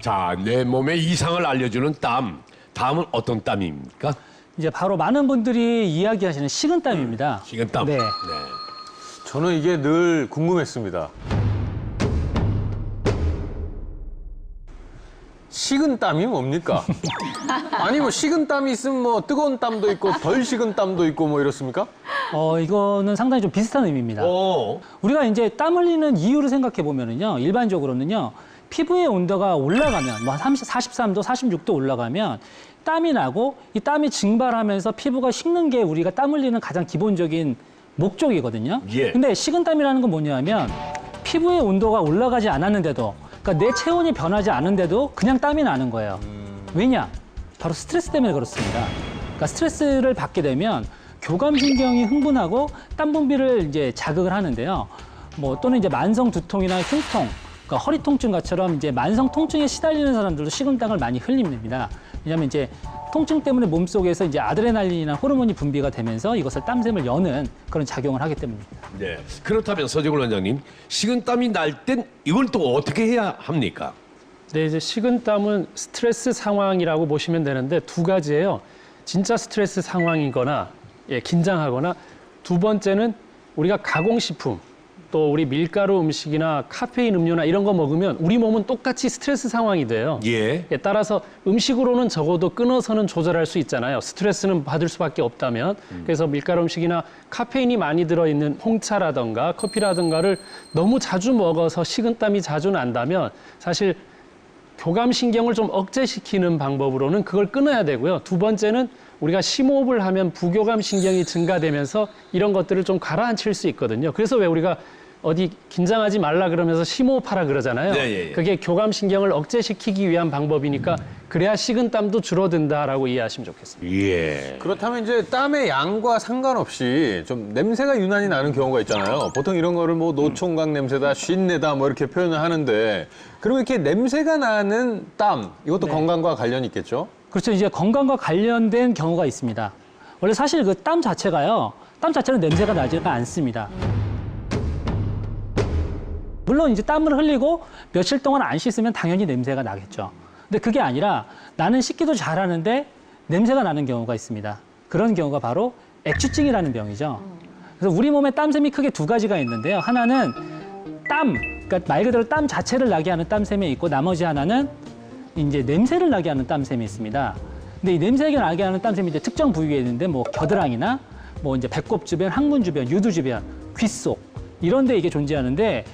자, 내 몸의 이상을 알려주는 땀. 다음은 어떤 땀입니까? 이제 바로 많은 분들이 이야기하시는 식은땀입니다. 식은땀. 네. 저는 이게 늘 궁금했습니다. 식은땀이 뭡니까? 아니 뭐 식은땀이 있으면 뭐 뜨거운 땀도 있고 덜 식은 땀도 있고 뭐 이렇습니까? 이거는 상당히 좀 비슷한 의미입니다. 우리가 이제 땀 흘리는 이유를 생각해 보면은요, 일반적으로는요, 피부의 온도가 올라가면, 뭐 43도, 46도 올라가면 땀이 나고 이 땀이 증발하면서 피부가 식는 게 우리가 땀 흘리는 가장 기본적인 목적이거든요. 예. 근데 식은땀이라는 건 뭐냐면 피부의 온도가 올라가지 않았는데도, 그러니까 내 체온이 변하지 않은데도 그냥 땀이 나는 거예요. 왜냐? 바로 스트레스 때문에 그렇습니다. 그러니까 스트레스를 받게 되면 교감신경이 흥분하고 땀 분비를 이제 자극을 하는데요. 뭐 또는 이제 만성 두통이나 흉통, 그러니까 허리 통증과처럼 이제 만성 통증에 시달리는 사람들도 식은땀을 많이 흘립니다. 왜냐하면 이제 통증 때문에 몸속에서 이제 아드레날린이나 호르몬이 분비가 되면서 이것을 땀샘을 여는 그런 작용을 하기 때문입니다. 네. 그렇다면 서정훈 원장님, 식은땀이 날 땐 이걸 또 어떻게 해야 합니까? 네, 이제 식은땀은 스트레스 상황이라고 보시면 되는데 두 가지예요. 진짜 스트레스 상황이거나 긴장하거나, 두 번째는 우리가 가공식품, 또 우리 밀가루 음식이나 카페인 음료나 이런 거 먹으면 우리 몸은 똑같이 스트레스 상황이 돼요. 예. 따라서 음식으로는 적어도 끊어서는 조절할 수 있잖아요. 스트레스는 받을 수밖에 없다면. 그래서 밀가루 음식이나 카페인이 많이 들어있는 홍차라든가 커피라든가를 너무 자주 먹어서 식은땀이 자주 난다면 사실 교감신경을 좀 억제시키는 방법으로는 그걸 끊어야 되고요. 두 번째는 우리가 심호흡을 하면 부교감신경이 증가되면서 이런 것들을 좀 가라앉힐 수 있거든요. 그래서 왜 우리가 어디 긴장하지 말라 그러면서 심호흡하라 그러잖아요. 네, 예. 그게 교감신경을 억제시키기 위한 방법이니까 그래야 식은땀도 줄어든다라고 이해하시면 좋겠습니다. 예. 그렇다면 이제 땀의 양과 상관없이 좀 냄새가 유난히 나는 경우가 있잖아요. 보통 이런 거를 뭐 노총각 냄새다, 쉰내다 뭐 이렇게 표현을 하는데, 그러면 이렇게 냄새가 나는 땀, 이것도 건강과 관련이 있겠죠? 그렇죠. 이제 건강과 관련된 경우가 있습니다. 원래 사실 그 땀 자체가요, 땀 자체는 냄새가 나지가 않습니다. 물론 이제 땀을 흘리고 며칠 동안 안 씻으면 당연히 냄새가 나겠죠. 근데 그게 아니라 나는 씻기도 잘하는데 냄새가 나는 경우가 있습니다. 그런 경우가 바로 액취증이라는 병이죠. 그래서 우리 몸에 땀샘이 크게 두 가지가 있는데요. 하나는 땀, 그러니까 말 그대로 땀 자체를 나게 하는 땀샘이 있고, 나머지 하나는 이제 냄새를 나게 하는 땀샘이 있습니다. 근데 이 냄새가 나게 하는 땀샘이 이제 특정 부위에 있는데, 뭐 겨드랑이나 뭐 이제 배꼽 주변, 항문 주변, 유두 주변, 귓 속 이런 데 이게 존재하는데,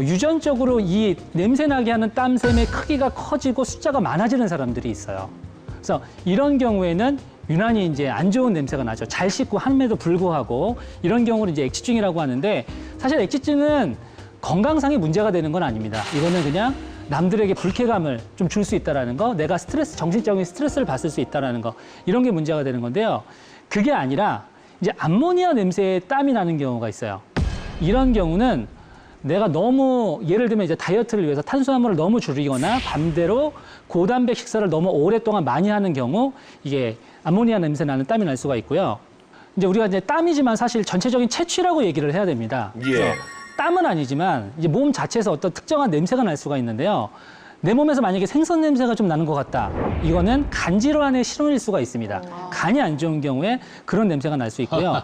유전적으로 이 냄새 나게 하는 땀샘의 크기가 커지고 숫자가 많아지는 사람들이 있어요. 그래서 이런 경우에는 유난히 이제 안 좋은 냄새가 나죠. 잘 씻고 함에도 불구하고 이런 경우를 이제 액취증이라고 하는데, 사실 액취증은 건강상의 문제가 되는 건 아닙니다. 이거는 그냥 남들에게 불쾌감을 좀 줄 수 있다라는 거, 내가 스트레스, 정신적인 스트레스를 받을 수 있다라는 거, 이런 게 문제가 되는 건데요. 그게 아니라 이제 암모니아 냄새에 땀이 나는 경우가 있어요. 이런 경우는 내가 너무, 예를 들면 이제 다이어트를 위해서 탄수화물을 너무 줄이거나 반대로 고단백 식사를 너무 오랫동안 많이 하는 경우, 이게 암모니아 냄새 나는 땀이 날 수가 있고요. 이제 우리가 이제 땀이지만 사실 전체적인 체취라고 얘기를 해야 됩니다. 예. 그래서 땀은 아니지만 이제 몸 자체에서 어떤 특정한 냄새가 날 수가 있는데요. 내 몸에서 만약에 생선 냄새가 좀 나는 것 같다. 이거는 간 질환의 신호일 수가 있습니다. 간이 안 좋은 경우에 그런 냄새가 날 수 있고요.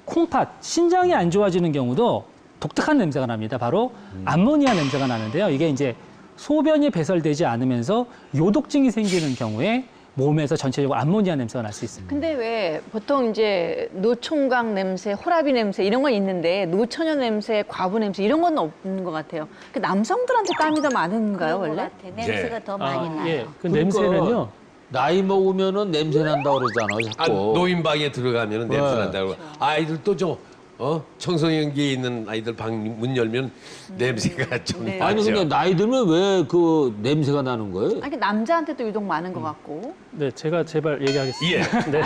콩팥, 신장이 안 좋아지는 경우도 독특한 냄새가 납니다. 바로 암모니아 냄새가 나는데요. 이게 이제 소변이 배설되지 않으면서 요독증이 생기는 경우에 몸에서 전체적으로 암모니아 냄새가 날 수 있습니다. 근데 왜 보통 이제 노총각 냄새, 호라비 냄새 이런 건 있는데 노처녀 냄새, 과부 냄새 이런 건 없는 것 같아요. 그 남성들한테 땀이 더 많은가요, 그런 것 원래? 같아. 냄새가 더 많이 나요. 예, 그 그러니까 냄새는요. 나이 먹으면은 냄새 난다 그러잖아, 자꾸. 노인방에 들어가면 냄새 난다고. 아이들 또 청소년기에 있는 아이들 방 문 열면 냄새가 좀 네. 나죠. 아니 근데 나이 들면 왜 그 냄새가 나는 거예요? 아니, 남자한테도 유독 많은 것 같고. 네, 제가 제발 얘기하겠습니다. 예. 네.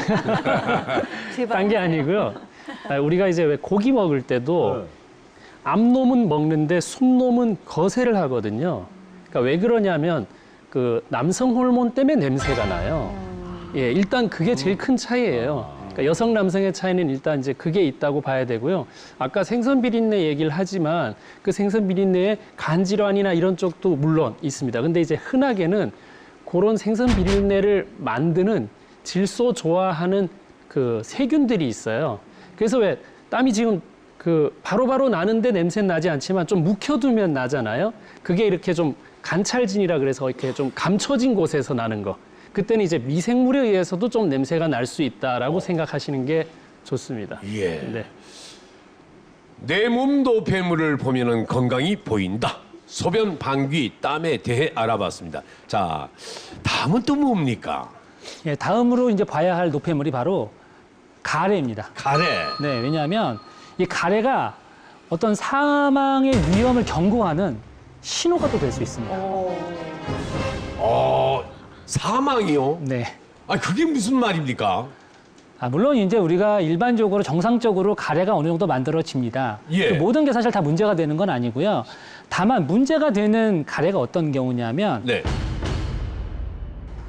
제발. 딴 게 아니고요. 우리가 이제 왜 고기 먹을 때도 앞놈은 먹는데 숨놈은 거세를 하거든요. 그러니까 왜 그러냐면 그 남성 호르몬 때문에 냄새가 나요. 예, 일단 그게 제일 큰 차이예요. 그러니까 그러니까 여성 남성의 차이는 일단 이제 그게 있다고 봐야 되고요. 아까 생선 비린내 얘기를 하지만 그 생선 비린내에 간 질환이나 이런 쪽도 물론 있습니다. 근데 이제 흔하게는 그런 생선 비린내를 만드는 질소 좋아하는 그 세균들이 있어요. 그래서 왜 땀이 지금 그 바로바로 나는데 냄새는 나지 않지만 좀 묵혀두면 나잖아요. 그게 이렇게 좀 간찰진이라 그래서 이렇게 좀 감춰진 곳에서 나는 거. 그때는 이제 미생물에 의해서도 좀 냄새가 날 수 있다라고 생각하시는 게 좋습니다. 예. 네. 내 몸 노폐물을 보면은 건강이 보인다. 소변, 방귀, 땀에 대해 알아봤습니다. 자, 다음은 또 뭡니까? 예, 다음으로 이제 봐야 할 노폐물이 바로 가래입니다. 가래. 네, 왜냐하면 이 가래가 어떤 사망의 위험을 경고하는 신호가 또 될 수 있습니다. 사망이요? 네. 아, 그게 무슨 말입니까? 물론 이제 우리가 일반적으로 정상적으로 가래가 어느 정도 만들어집니다. 예. 그 모든 게 사실 다 문제가 되는 건 아니고요. 다만 문제가 되는 가래가 어떤 경우냐면 네.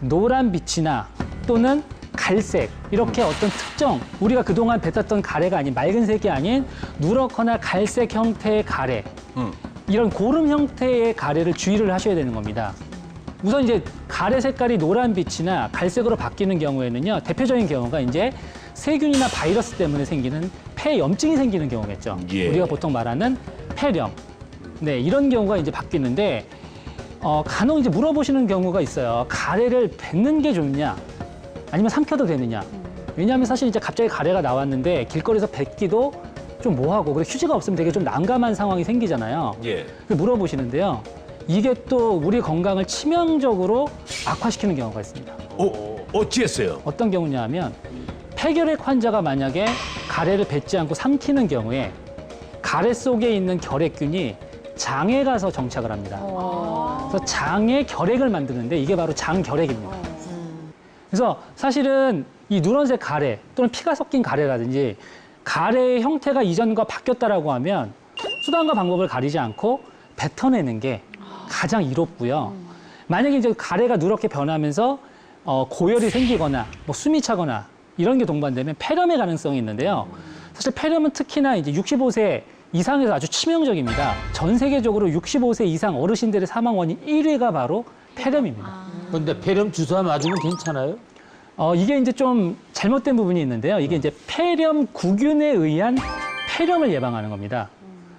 노란 빛이나 또는 갈색 이렇게 어떤 특정 우리가 그동안 뱉었던 가래가 아닌 맑은색이 아닌 누렇거나 갈색 형태의 가래 이런 고름 형태의 가래를 주의를 하셔야 되는 겁니다. 우선 이제 가래 색깔이 노란 빛이나 갈색으로 바뀌는 경우에는요, 대표적인 경우가 이제 세균이나 바이러스 때문에 생기는 폐염증이 생기는 경우겠죠. 예. 우리가 보통 말하는 폐렴. 네, 이런 경우가 이제 바뀌는데 간혹 이제 물어보시는 경우가 있어요. 가래를 뱉는 게 좋냐, 아니면 삼켜도 되느냐. 왜냐하면 사실 이제 갑자기 가래가 나왔는데 길거리에서 뱉기도 좀 뭐하고, 그리고 휴지가 없으면 되게 좀 난감한 상황이 생기잖아요. 예. 물어보시는데요. 이게 또 우리 건강을 치명적으로 악화시키는 경우가 있습니다. 어찌했어요? 어떤 경우냐 하면 폐결핵 환자가 만약에 가래를 뱉지 않고 삼키는 경우에 가래 속에 있는 결핵균이 장에 가서 정착을 합니다. 그래서 장에 결핵을 만드는데 이게 바로 장결핵입니다. 그래서 사실은 이 누런색 가래 또는 피가 섞인 가래라든지 가래의 형태가 이전과 바뀌었다라고 하면 수단과 방법을 가리지 않고 뱉어내는 게 가장 이롭고요. 만약에 이제 가래가 누렇게 변하면서 고열이 생기거나 뭐 숨이 차거나 이런 게 동반되면 폐렴의 가능성이 있는데요. 사실 폐렴은 특히나 이제 65세 이상에서 아주 치명적입니다. 전 세계적으로 65세 이상 어르신들의 사망 원인 1위가 바로 폐렴입니다. 근데 폐렴 주사 맞으면 괜찮아요? 이게 이제 좀 잘못된 부분이 있는데요. 이게 이제 폐렴 구균에 의한 폐렴을 예방하는 겁니다.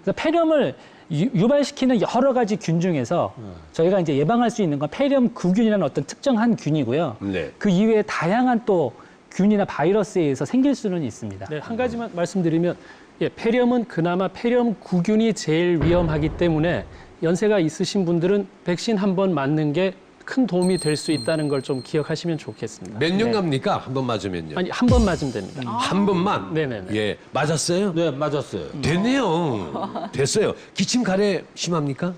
그래서 폐렴을 유발시키는 여러 가지 균 중에서 저희가 이제 예방할 수 있는 건 폐렴 구균이라는 어떤 특정한 균이고요. 네. 그 이외에 다양한 또 균이나 바이러스에 의해서 생길 수는 있습니다. 네, 한 가지만 말씀드리면 폐렴은 그나마 폐렴 구균이 제일 위험하기 때문에 연세가 있으신 분들은 백신 한 번 맞는 게 큰 도움이 될 수 있다는 걸 좀 기억하시면 좋겠습니다. 몇 년 갑니까? 한 번 맞으면요. 아니, 한 번 맞으면 됩니다. 한 번만? 네네네. 예. 맞았어요? 네, 맞았어요. 됐네요. 됐어요. 기침 가래 심합니까?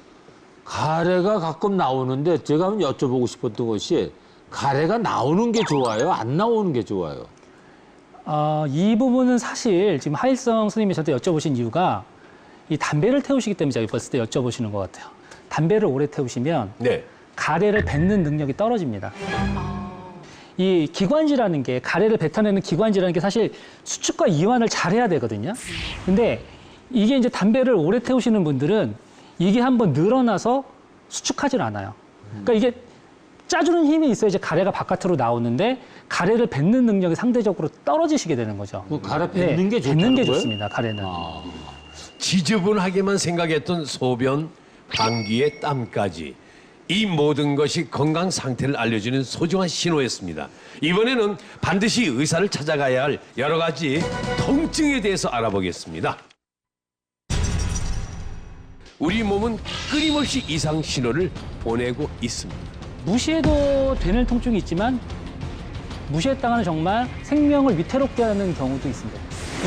가래가 가끔 나오는데 제가 한번 여쭤보고 싶었던 것이 가래가 나오는 게 좋아요? 안 나오는 게 좋아요? 이 부분은 사실 지금 하일성 선생님이 저한테 여쭤보신 이유가 이 담배를 태우시기 때문에 제가 봤을 때 여쭤보시는 것 같아요. 담배를 오래 태우시면 네. 가래를 뱉는 능력이 떨어집니다. 이 기관지라는 게, 가래를 뱉어내는 기관지라는 게 사실 수축과 이완을 잘해야 되거든요. 근데 이게 이제 담배를 오래 태우시는 분들은 이게 한번 늘어나서 수축하질 않아요. 그러니까 이게 짜주는 힘이 있어야 이제 가래가 바깥으로 나오는데 가래를 뱉는 능력이 상대적으로 떨어지시게 되는 거죠. 그 가래 뱉는 게 좋다는 뱉는 게 거예요? 좋습니다, 가래는. 지저분하게만 생각했던 소변, 방귀의 땀까지 이 모든 것이 건강 상태를 알려주는 소중한 신호였습니다. 이번에는 반드시 의사를 찾아가야 할 여러 가지 통증에 대해서 알아보겠습니다. 우리 몸은 끊임없이 이상 신호를 보내고 있습니다. 무시해도 되는 통증이 있지만 무시했다가는 정말 생명을 위태롭게 하는 경우도 있습니다.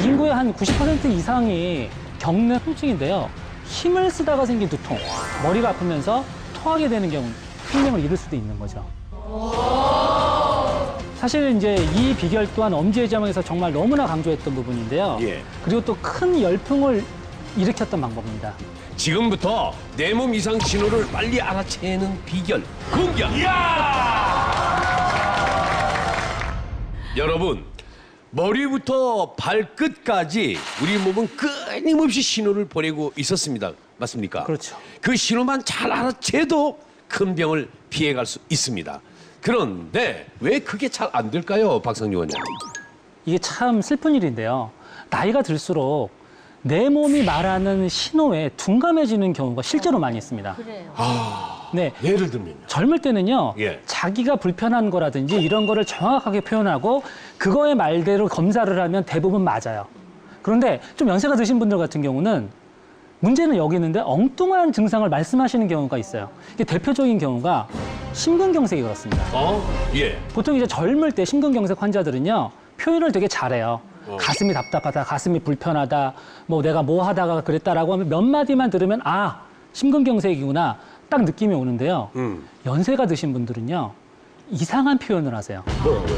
인구의 한 90% 이상이 겪는 통증인데요. 힘을 쓰다가 생긴 두통, 머리가 아프면서 토하게 되는 경우, 생명을 잃을 수도 있는 거죠. 사실 이제 이 비결 또한 엄지의 지망에서 정말 너무나 강조했던 부분인데요. 예. 그리고 또 큰 열풍을 일으켰던 방법입니다. 지금부터 내 몸 이상 신호를 빨리 알아채는 비결 공개! 여러분, 머리부터 발끝까지 우리 몸은 끊임없이 신호를 보내고 있었습니다. 맞습니까? 그렇죠. 그 신호만 잘 알아채도 큰 병을 피해갈 수 있습니다. 그런데 왜 그게 잘 안 될까요, 박성주 원장? 이게 참 슬픈 일인데요. 나이가 들수록 내 몸이 말하는 신호에 둔감해지는 경우가 실제로 많이 있습니다. 그래요. 네. 예를 들면요. 젊을 때는요, 예. 자기가 불편한 거라든지 이런 거를 정확하게 표현하고 그거의 말대로 검사를 하면 대부분 맞아요. 그런데 좀 연세가 드신 분들 같은 경우는 문제는 여기 있는데 엉뚱한 증상을 말씀하시는 경우가 있어요. 이게 대표적인 경우가 심근경색이 그렇습니다. 예. 보통 이제 젊을 때 심근경색 환자들은요, 표현을 되게 잘해요. 가슴이 답답하다, 가슴이 불편하다, 뭐 내가 뭐 하다가 그랬다라고 하면 몇 마디만 들으면 아, 심근경색이구나 딱 느낌이 오는데요. 연세가 드신 분들은요, 이상한 표현을 하세요. 뭐라고요?